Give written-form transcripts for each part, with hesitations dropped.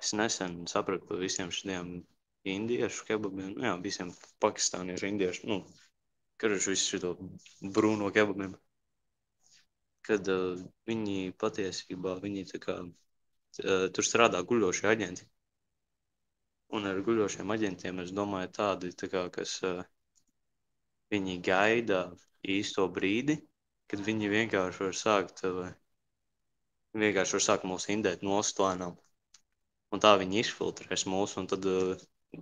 Es nesen sapratu par visiem šiem indiešu kebabiem, nu jā, visiem pakistāniešu, indiešu, nu, karoči visu šito brūno kebabiem, kad viņi patiesībā, viņi tā kā, tur strādā guļošie aģenti. Un ar guļošiem aģentiem, es domāju, tādi, tā kā, kas viņi gaida īsto brīdi, kad viņi vienkārši var sākt mūs indēt nostlēnām. Un tā viņi izfiltrēs mūs, un tad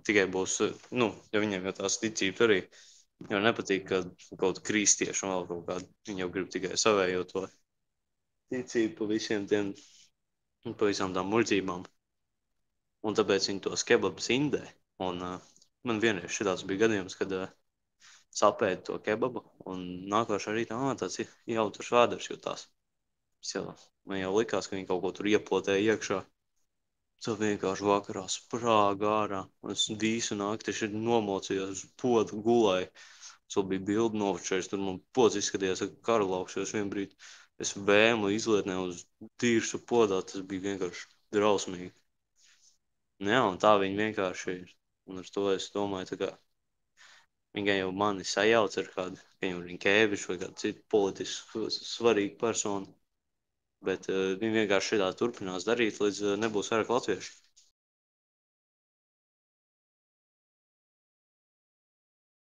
tikai būs, nu, ja viņiem jau tās ticības arī, jo nepatīk, ka kaut kristieši un vēl kaut kādi, viņi jau grib tikai savējo to ticību pa visiem tiem, pa visām tām muļķībām. Un tāpēc viņi tos kebabus indē. Un man vienreiz šitās bija gadījums, kad sapēdu to kebabu, un nākošā rītā, tāds jautrs vēders jutās. Man jau likās, ka viņi kaut ko tur iepotēja iekšā. Tad vienkārši vakarā sprāga ārā. Es visu nakti šeit nomocījos, podu gulēju. Vēl bija bildi nofočējis, tur man pods izskatījās, ka karalauks, jo es vien brīdi es vēmu izlietnē uz tīršu podā, tas bija vienkārši drausmīgi. Jā, un tā viņi vienkārši ir. Un ar to es domāju, tā kā viņi jau mani sajauc ar kādu, viņam Rinkēviču vai kādu citu politisku svarīgu personu. Bet viņi vienkārši šitā turpinās darīt, līdz nebūs vairāk latviešu.